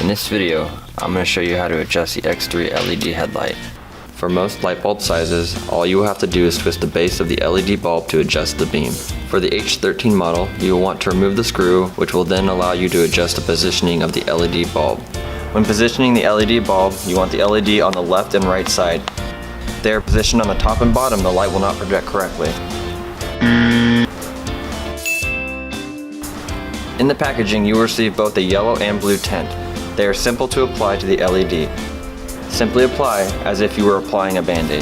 this video, I'm going to show you how to adjust the X3 LED headlight. For most light bulb sizes, all you will have to do is twist the base of the LED bulb to adjust the beam. For the H13 model, you will want to remove the screw, which will then allow you to adjust the positioning of the LED bulb. When positioning the LED bulb, you want the LED on the left and right side. If they are positioned on the top and bottom, the light will not project correctly. In the packaging, you will receive both a yellow and blue tint. They are simple to apply to the LED. Simply apply as if you were applying a Band-Aid.